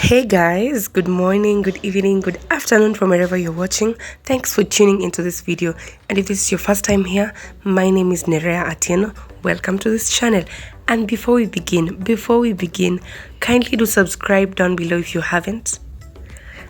Hey guys, good morning, good evening, good afternoon from wherever you're watching. Thanks for tuning into this video. And if this is your first time here, my name is Nerea Atieno. Welcome to this channel. And before we begin, kindly do subscribe down below if you haven't.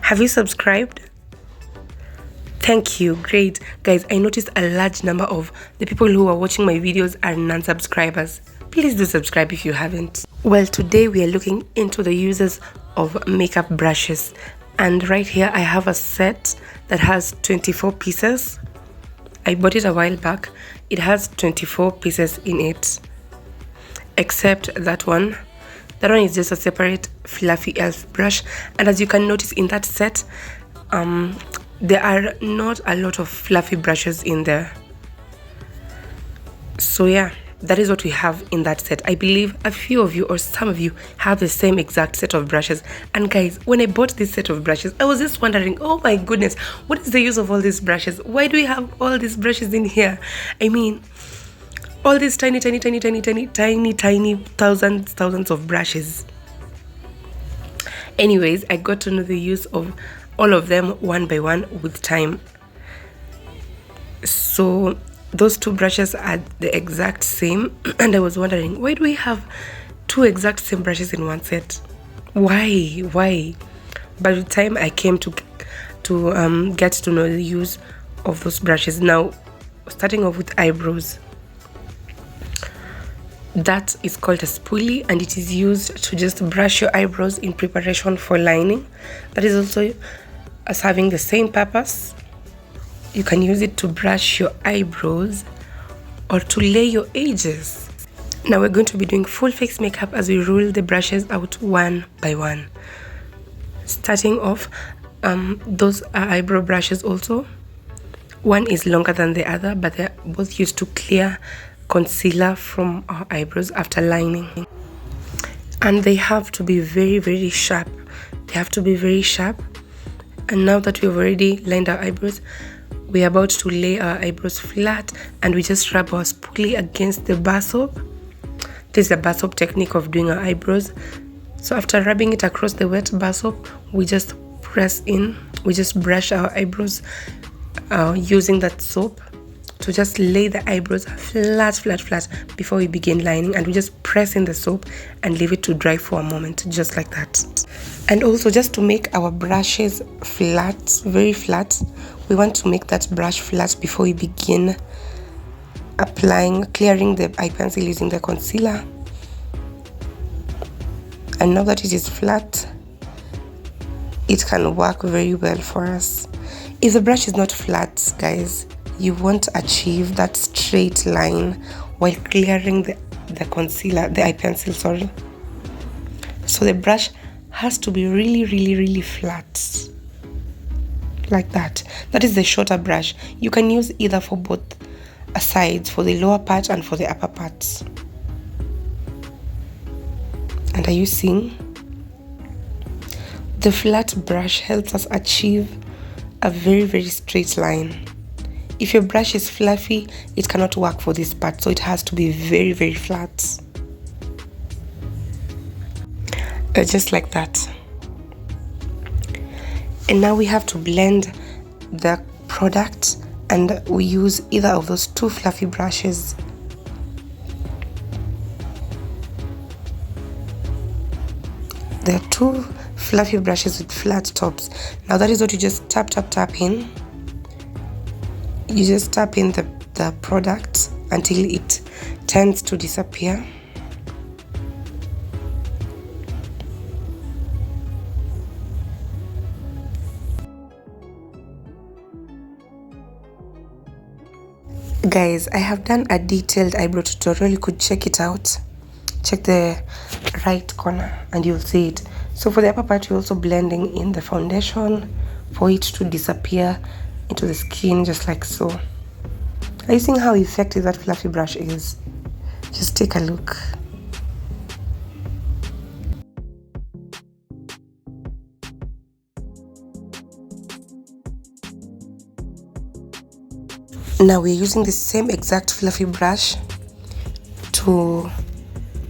Have you subscribed? Thank you. Great. Guys, I noticed a large number of the people who are watching my videos are non-subscribers. Please do subscribe if you haven't. Well, today we are looking into the uses of makeup brushes, and right here I have a set that has 24 pieces. I bought it a while back. It has 24 pieces in it, except that one is just a separate fluffy elf brush. And as you can notice in that set, there are not a lot of fluffy brushes in there. So yeah, that is what we have in that set. I believe a few of you or some of you have the same exact set of brushes. And guys, when I bought this set of brushes, I was just wondering, oh my goodness, what is the use of all these brushes? Why do we have all these brushes in here? I mean, all these tiny thousands of brushes. Anyways, I got to know the use of all of them one by one with time. So those two brushes are the exact same, and I was wondering, why do we have two exact same brushes in one set? Why? By the time I came to get to know the use of those brushes. Now, starting off with eyebrows, that is called a spoolie, and it is used to just brush your eyebrows in preparation for lining. That is also as having the same purpose. You can use it to brush your eyebrows or to lay your edges. Now we're going to be doing full face makeup as we roll the brushes out one by one. Starting off, those are eyebrow brushes also. One is longer than the other, but they're both used to clear concealer from our eyebrows after lining. And they have to be very sharp. And now that we've already lined our eyebrows, we're about to lay our eyebrows flat, and we just rub our spoolie against the bar soap. This is the bar soap technique of doing our eyebrows. So after rubbing it across the wet bar soap, we just press in. We just brush our eyebrows using that soap to just lay the eyebrows flat before we begin lining. And we just press in the soap and leave it to dry for a moment, just like that. And also, just to make our brushes flat, very flat, we want to make that brush flat before we begin clearing the eye pencil using the concealer. And now that it is flat, it can work very well for us. If the brush is not flat, guys, you won't achieve that straight line while clearing the concealer, the eye pencil, sorry. So the brush has to be really flat, like that. That is the shorter brush. You can use either for both sides, for the lower part and for the upper parts. And are you seeing? The flat brush helps us achieve a very straight line. If your brush is fluffy, it cannot work for this part, so it has to be very flat. Just like that. And now we have to blend the product, and we use either of those two fluffy brushes. There are two fluffy brushes with flat tops. Now that is what you just tap in. You just tap in the product until it tends to disappear. Guys, I have done a detailed eyebrow tutorial. You could check it out. Check the right corner and you'll see it. So for the upper part, you're also blending in the foundation for it to disappear into the skin, just like so. Are you seeing how effective that fluffy brush is? Just take a look. Now we're using the same exact fluffy brush to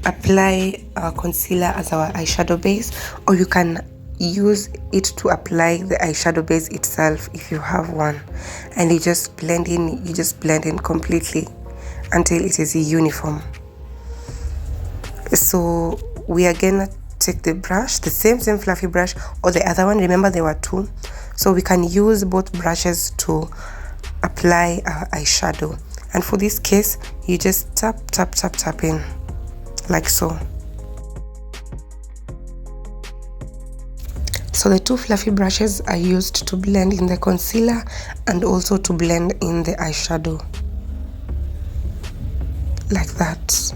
apply our concealer as our eyeshadow base, or you can use it to apply the eyeshadow base itself if you have one, and you just blend in completely until it is uniform. So we are gonna take the brush, the same fluffy brush, or the other one. Remember there were two, so we can use both brushes to apply our eyeshadow. And for this case, you just tap in like so. So the two fluffy brushes are used to blend in the concealer and also to blend in the eyeshadow like that.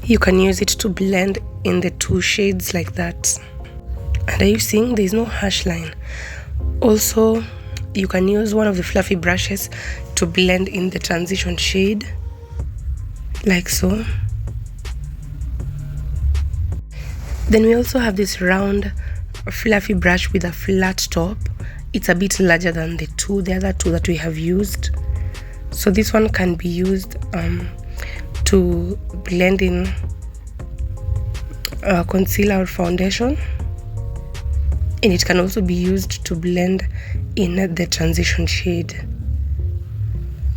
You can use it to blend in the two shades like that. And are you seeing there's no harsh line? Also, you can use one of the fluffy brushes to blend in the transition shade like so. Then we also have this round fluffy brush with a flat top. It's a bit larger than the other two that we have used. So this one can be used to blend in concealer or foundation, and it can also be used to blend in the transition shade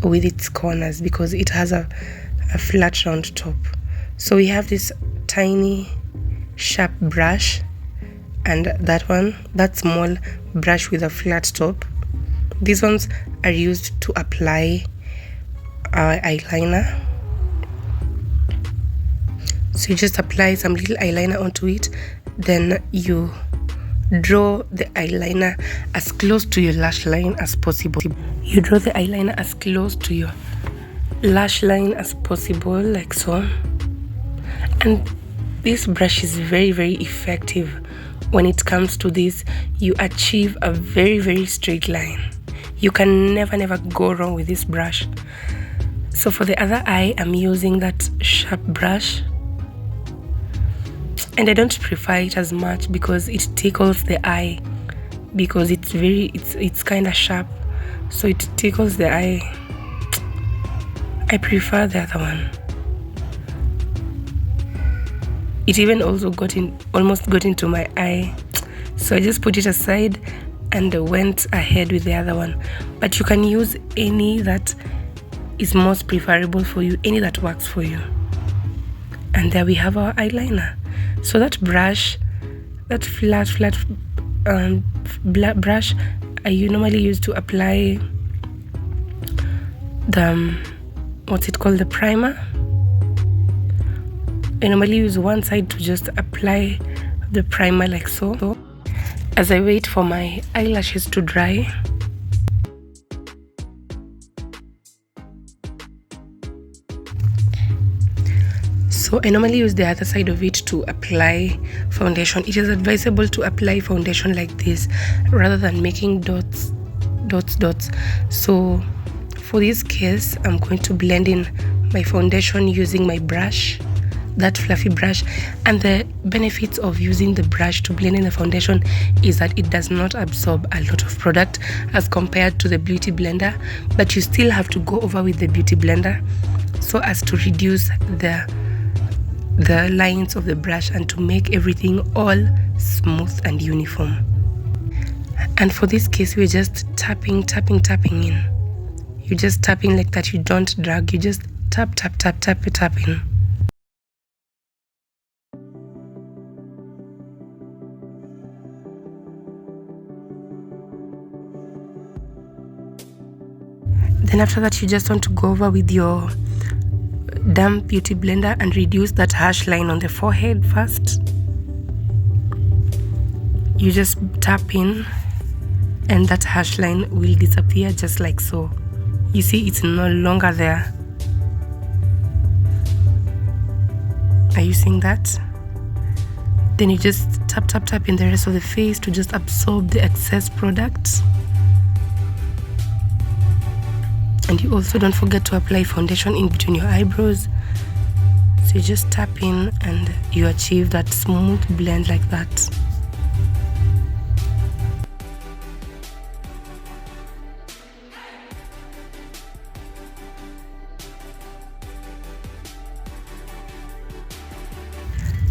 with its corners because it has a flat round top. So we have this tiny sharp brush and that small brush with a flat top. These ones are used to apply eyeliner. So you just apply some little eyeliner onto it, then you draw the eyeliner as close to your lash line as possible. You draw the eyeliner as close to your lash line as possible, like so. And this brush is very effective. When it comes to this, you achieve a very straight line. You can never go wrong with this brush. So for the other eye, I'm using that sharp brush. And I don't prefer it as much because it tickles the eye, because it's kind of sharp, so it tickles the eye. I prefer the other one. It even also almost got into my eye, so I just put it aside and went ahead with the other one. But you can use any that is most preferable for you, any that works for you. And there we have our eyeliner. So that brush, that flat brush, I normally use to apply the the primer. I normally use one side to just apply the primer like so. As I wait for my eyelashes to dry, so I normally use the other side of it to apply foundation. It is advisable to apply foundation like this rather than making dots. So for this case, I'm going to blend in my foundation using my brush, that fluffy brush. And the benefits of using the brush to blend in the foundation is that it does not absorb a lot of product as compared to the beauty blender, but you still have to go over with the beauty blender so as to reduce the lines of the brush and to make everything all smooth and uniform. And for this case, we're just tapping in. You're just tapping like that. You don't drag, you just tap in. Then after that, you just want to go over with your damp beauty blender and reduce that harsh line on the forehead first. You just tap in and that harsh line will disappear just like so. You see, it's no longer there. Are you seeing that? Then you just tap in the rest of the face to just absorb the excess product. And you also don't forget to apply foundation in between your eyebrows. So you just tap in and you achieve that smooth blend like that.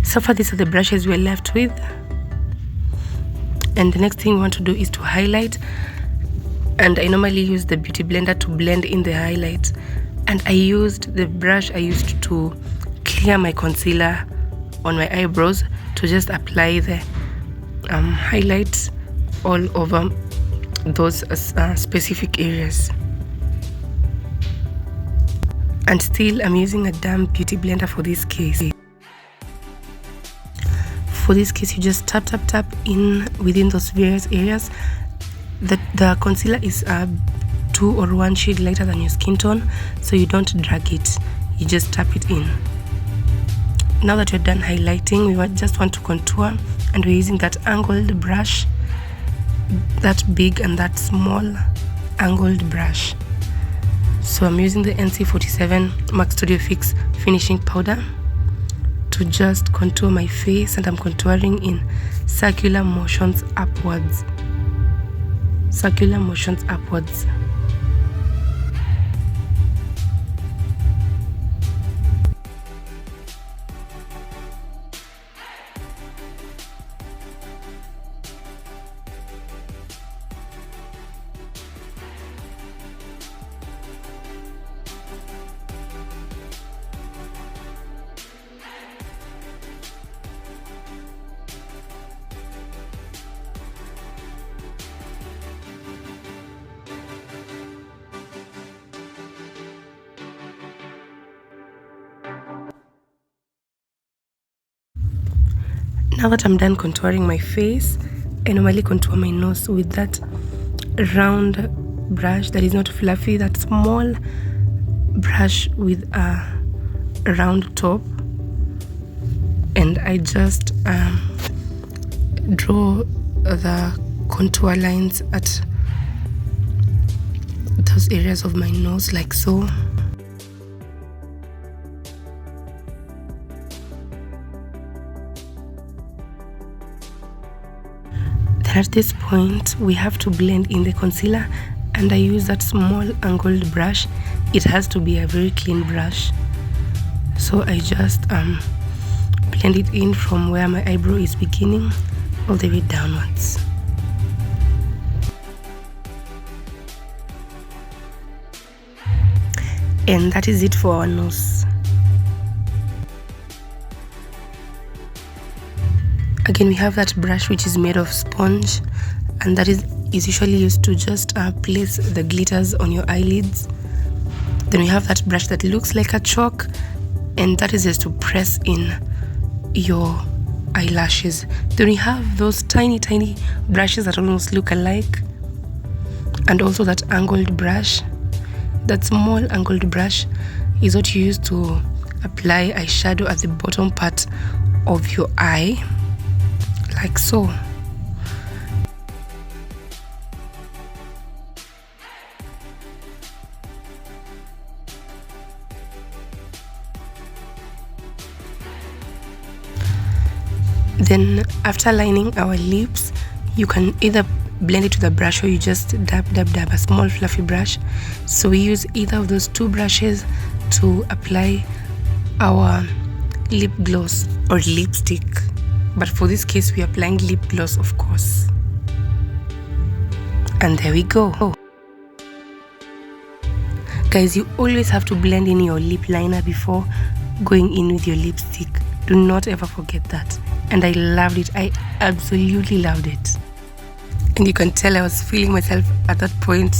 So far, these are the brushes we're left with. And the next thing we want to do is to highlight. And I normally use the beauty blender to blend in the highlight. And I used the brush I used to clear my concealer on my eyebrows to just apply the highlights all over those specific areas. And still, I'm using a damp beauty blender for this case. For this case, you just tap in within those various areas. The concealer is 2 or 1 shade lighter than your skin tone, so you don't drag it, you just tap it in. Now that you're done highlighting, we just want to contour, and we're using that angled brush, that big and that small angled brush. So I'm using the NC47 MAC Studio Fix finishing powder to just contour my face, and I'm contouring in circular motions upwards. Circular motions upwards. Now that I'm done contouring my face, I normally contour my nose with that round brush that is not fluffy, that small brush with a round top, and I just draw the contour lines at those areas of my nose, like so. Then at this point, we have to blend in the concealer, and I use that small angled brush. It has to be a very clean brush, so I just blend it in from where my eyebrow is beginning all the way downwards. And that is it for our nose. Again, we have that brush which is made of sponge, and that is usually used to just place the glitters on your eyelids. Then we have that brush that looks like a chalk, and that is just to press in your eyelashes. Then we have those tiny brushes that almost look alike, and also that angled brush. That small angled brush is what you use to apply eyeshadow at the bottom part of your eye, like so. Then after lining our lips, you can either blend it with a brush or you just dab a small fluffy brush. So we use either of those two brushes to apply our lip gloss or lipstick, but for this case we are applying lip gloss, of course. And there we go. Guys, you always have to blend in your lip liner before going in with your lipstick. Do not ever forget that. And I loved it. I absolutely loved it. And you can tell I was feeling myself at that point.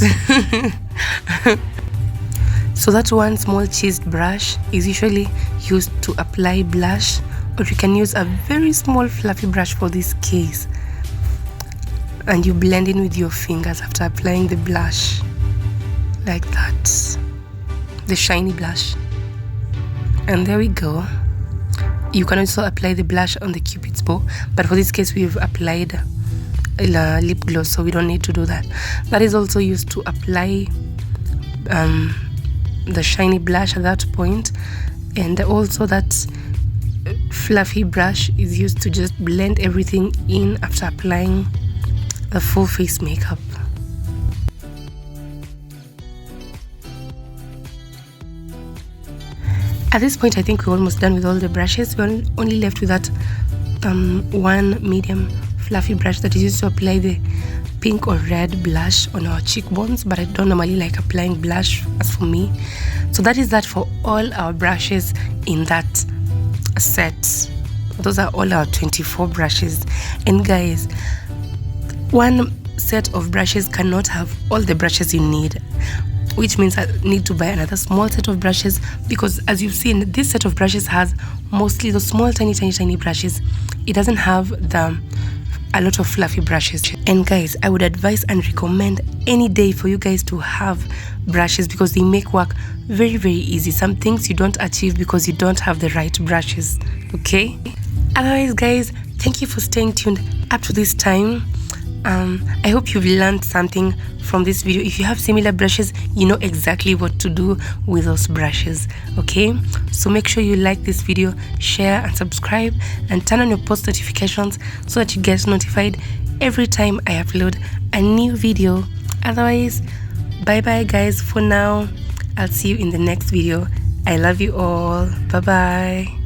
So that one small cheesed brush is usually used to apply blush, or you can use a very small fluffy brush for this case. And you blend in with your fingers after applying the blush, like that, the shiny blush. And there we go. You can also apply the blush on the Cupid's bow, but for this case we've applied lip gloss, so we don't need to do that. That is also used to apply the shiny blush at that point, and also that fluffy brush is used to just blend everything in after applying the full face makeup. At this point, I think we're almost done with all the brushes. We're only left with that one medium fluffy brush that is used to apply the pink or red blush on our cheekbones, but I don't normally like applying blush as for me. So that is that for all our brushes in that set. Those are all our 24 brushes. And guys, one set of brushes cannot have all the brushes you need, which means I need to buy another small set of brushes, because as you've seen, this set of brushes has mostly the small tiny brushes. It doesn't have a lot of fluffy brushes. And guys, I would advise and recommend any day for you guys to have brushes, because they make work very easy. Some things you don't achieve because you don't have the right brushes. Okay, otherwise guys, thank you for staying tuned up to this time. I hope you've learned something from this video. If you have similar brushes, you know exactly what to do with those brushes. Okay, so make sure you like this video, share and subscribe, and turn on your post notifications so that you get notified every time I upload a new video. Otherwise, bye bye guys for now. I'll see you in the next video. I love you all. Bye bye.